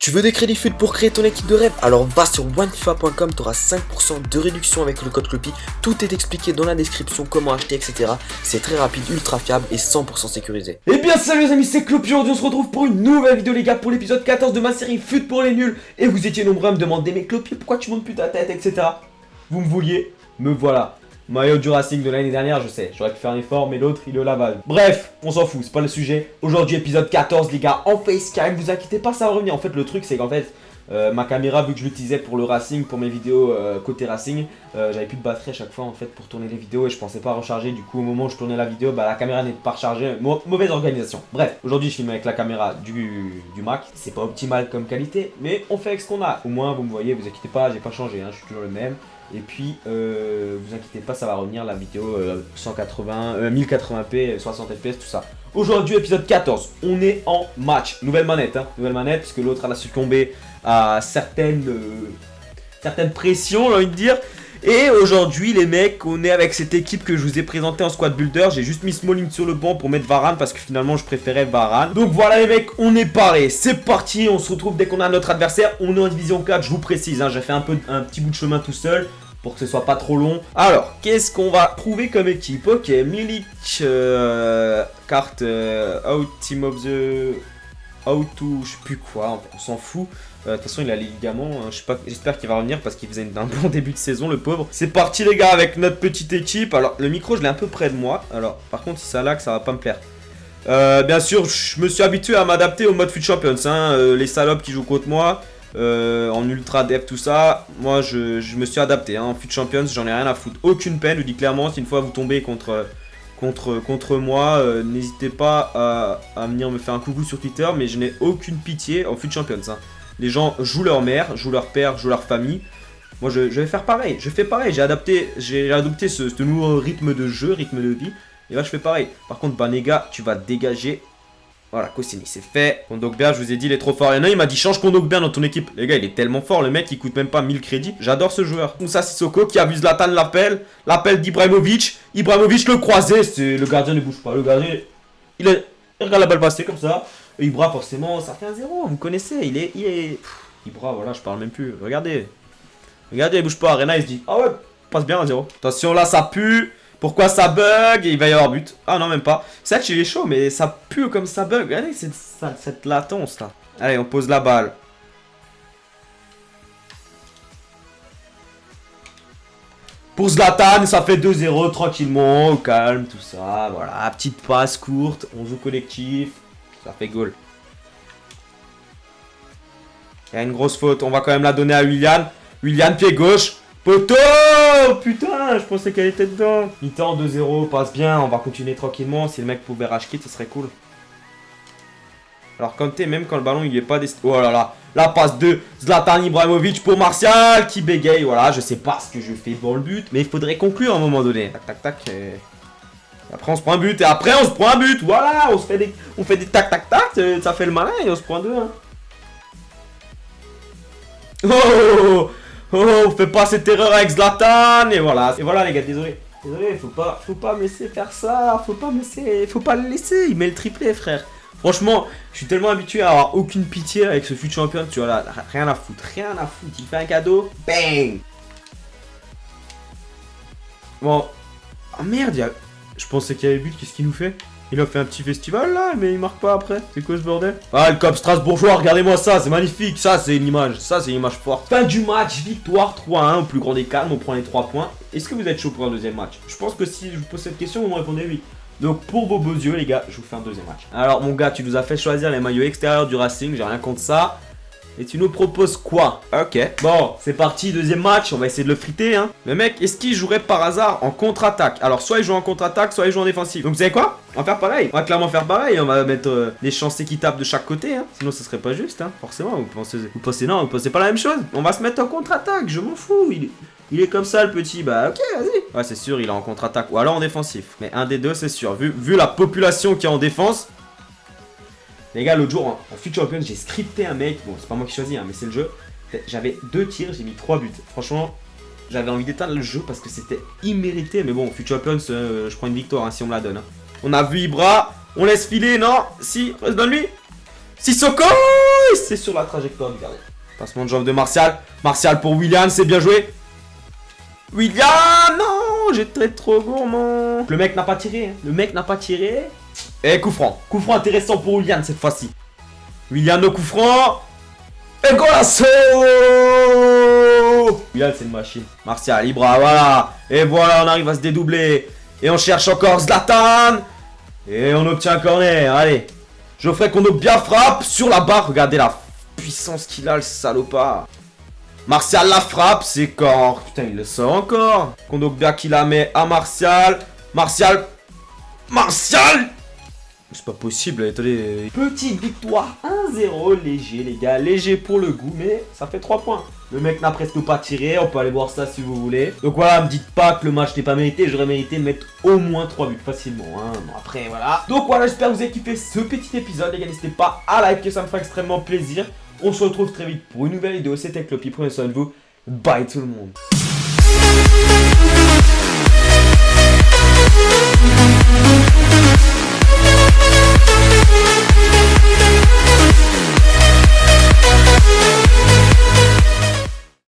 Tu veux des crédits FUT pour créer ton équipe de rêve? Alors va sur onefifa.com, tu auras 5% de réduction avec le code Cloppy. Tout est expliqué dans la description, comment acheter, etc. C'est très rapide, ultra fiable et 100% sécurisé. Et bien salut les amis, c'est Cloppy. Aujourd'hui on se retrouve pour une nouvelle vidéo les gars, pour l'épisode 14 de ma série FUT pour les nuls. Et vous étiez nombreux à me demander, mais Cloppy, pourquoi tu montes plus ta tête, etc. Vous me vouliez, me voilà. Maillot du Racing de l'année dernière, je sais, j'aurais pu faire un effort, mais l'autre il le lavage. Bref, on s'en fout, c'est pas le sujet. Aujourd'hui, épisode 14, les gars, en facecam, vous inquiétez pas, ça va revenir. En fait, le truc, c'est qu'en fait, ma caméra, vu que je l'utilisais pour le Racing, pour mes vidéos côté Racing, j'avais plus de batterie à chaque fois en fait pour tourner les vidéos et je pensais pas recharger. Du coup, au moment où je tournais la vidéo, bah, la caméra n'est pas rechargée. Mauvaise organisation. Bref, aujourd'hui, je filme avec la caméra du Mac. C'est pas optimal comme qualité, mais on fait avec ce qu'on a. Au moins, vous me voyez, vous inquiétez pas, j'ai pas changé, hein, je suis toujours le même. Et puis, vous inquiétez pas, ça va revenir la vidéo 1080p, 60 fps, tout ça. Aujourd'hui, épisode 14, on est en match. Nouvelle manette, hein, nouvelle manette, puisque l'autre elle a succombé à certaines pressions, j'ai envie de dire. Et aujourd'hui, les mecs, on est avec cette équipe que je vous ai présentée en squad builder. J'ai juste mis Smalling sur le banc pour mettre Varane parce que finalement, je préférais Varane. Donc voilà, les mecs, on est paré. C'est parti, on se retrouve dès qu'on a notre adversaire. On est en division 4, je vous précise, hein, j'ai fait un petit bout de chemin tout seul pour que ce soit pas trop long. Alors, qu'est-ce qu'on va trouver comme équipe? Ok, Milik, carte out, team of the... out to... je sais plus quoi, on s'en fout. De toute façon, il a les ligaments, hein, je sais pas, j'espère qu'il va revenir parce qu'il faisait un bon début de saison, le pauvre. C'est parti, les gars, avec notre petite équipe. Alors, le micro, je l'ai un peu près de moi. Alors, par contre, si ça lag, ça va pas me plaire. Bien sûr, je me suis habitué à m'adapter au mode FUT Champions. Hein, les salopes qui jouent contre moi, en ultra dev, tout ça. Moi, je me suis adapté. Hein, en FUT Champions, j'en ai rien à foutre. Aucune peine, je dis clairement, si une fois vous tombez contre moi, n'hésitez pas à venir me faire un coucou sur Twitter, mais je n'ai aucune pitié en FUT Champions. Hein. Les gens jouent leur mère, jouent leur père, jouent leur famille. Moi, je vais faire pareil. Je fais pareil. J'ai adopté ce nouveau rythme de jeu, rythme de vie. Et là, je fais pareil. Par contre, Banega, tu vas dégager. Voilà, Koscielny, c'est fait. Kondogbia, je vous ai dit, il est trop fort. Et non, il m'a dit, change Kondogbia dans ton équipe. Les gars, il est tellement fort. Le mec, il coûte même pas 1000 crédits. J'adore ce joueur. Moussa Sissoko qui abuse Zlatan l'appel. L'appel d'Ibrahimovic. Ibrahimovic le croisé. Le gardien ne bouge pas. Le gardien, il regarde la balle passer comme ça. Et Ibra, forcément, ça fait un 0. Vous connaissez. Il est... Ibra, voilà, je parle même plus. Regardez. Regardez, il bouge pas. Rena, il se dit, ah ouais, passe bien un 0. Attention, là, ça pue. Pourquoi ça bug? Il va y avoir but. Ah non, même pas. C'est vrai qu'il est chaud, mais ça pue comme ça bug. Regardez cette latence là. Allez, on pose la balle. Pour Zlatan, ça fait 2-0 tranquillement, au calme, tout ça. Voilà, petite passe courte. On joue collectif. Ça fait goal. Il y a une grosse faute. On va quand même la donner à Willian. Willian, pied gauche. Poteau! Putain, je pensais qu'elle était dedans. Mi-temps 2-0, passe bien, on va continuer tranquillement. Si le mec pouvait rage kit, ce serait cool. Alors Kanté, même quand le ballon il est pas destiné. Oh là là, la passe de Zlatan Ibrahimovic pour Martial qui bégaye. Voilà, je sais pas ce que je fais pour le but, mais il faudrait conclure à un moment donné. Tac tac tac. Et après on se prend un but et après on se prend un but. Voilà, on fait des tac tac tac, ça fait le malin et on se prend 2. Hein. Oh! Oh, fais pas cette erreur avec Zlatan. Et voilà les gars, désolé. Désolé, faut pas me laisser faire ça. Faut pas le laisser. Il met le triplé, frère. Franchement, je suis tellement habitué à avoir aucune pitié avec ce FUT Champion. Tu vois là, rien à foutre. Il fait un cadeau. Bang. Bon. Oh merde, je pensais qu'il y avait but. Qu'est-ce qu'il nous fait? Il a fait un petit festival là, mais il marque pas après. C'est quoi ce bordel? Ah, le COP strasbourgeois, regardez-moi ça, c'est magnifique. Ça, c'est une image. Ça, c'est une image forte. Fin du match, victoire 3-1 au plus grand des calmes. On prend les 3 points. Est-ce que vous êtes chaud pour un deuxième match? Je pense que si je vous pose cette question, vous me répondez oui. Donc, pour vos beaux yeux, les gars, je vous fais un deuxième match. Alors, mon gars, tu nous as fait choisir les maillots extérieurs du Racing. J'ai rien contre ça. Et tu nous proposes quoi? Ok. Bon, c'est parti, deuxième match. On va essayer de le friter, hein. Mais mec, est-ce qu'il jouerait par hasard en contre-attaque? Alors, soit il joue en contre-attaque, soit il joue en défensif. Donc, vous savez quoi? On va faire pareil. On va clairement faire pareil. On va mettre les chances équitables de chaque côté, hein. Sinon, ce serait pas juste, hein. Forcément, vous pensez pas la même chose. On va se mettre en contre-attaque. Je m'en fous. Il est comme ça, le petit. Bah, ok, vas-y. Ouais, c'est sûr, il est en contre-attaque. Ou alors en défensif. Mais un des deux, c'est sûr. Vu la population qui est en défense. Les gars, l'autre jour, en FUT Champions, j'ai scripté un mec. Bon, c'est pas moi qui choisis, hein, mais c'est le jeu. J'avais 2 tirs, j'ai mis 3 buts. Franchement, j'avais envie d'éteindre le jeu parce que c'était immérité. Mais bon, FUT Champions, je prends une victoire hein, si on me la donne. Hein. On a vu Ibra. On laisse filer, non? Si, donne-lui. Sissoko, c'est sur la trajectoire du gardien. Passement de jambe de Martial. Martial pour Willian, c'est bien joué. Willian, non, j'étais trop gourmand. Le mec n'a pas tiré, hein. Le mec n'a pas tiré. Et coup franc. Coup franc intéressant pour Willian cette fois-ci. Willian au coup franc. Et golasso. Willian, c'est une machine. Martial, Ibra, voilà. Et voilà, on arrive à se dédoubler. Et on cherche encore Zlatan. Et on obtient un corner, allez. Geoffrey Kondogbia frappe sur la barre. Regardez la puissance qu'il a, le salopard. Martial la frappe, c'est corps. Putain, il le sort encore. Kondogbia qui la met à Martial. Martial. C'est pas possible, attendez. Petite victoire 1-0, léger les gars. Léger pour le goût, mais ça fait 3 points. Le mec n'a presque pas tiré, on peut aller voir ça si vous voulez. Donc voilà, me dites pas que le match n'est pas mérité, j'aurais mérité de mettre au moins 3 buts facilement. Hein. Bon, après voilà. Donc voilà, j'espère que vous avez kiffé ce petit épisode, les gars. N'hésitez pas à liker, ça me fera extrêmement plaisir. On se retrouve très vite pour une nouvelle vidéo. C'était Clopy, prenez soin de vous. Bye tout le monde.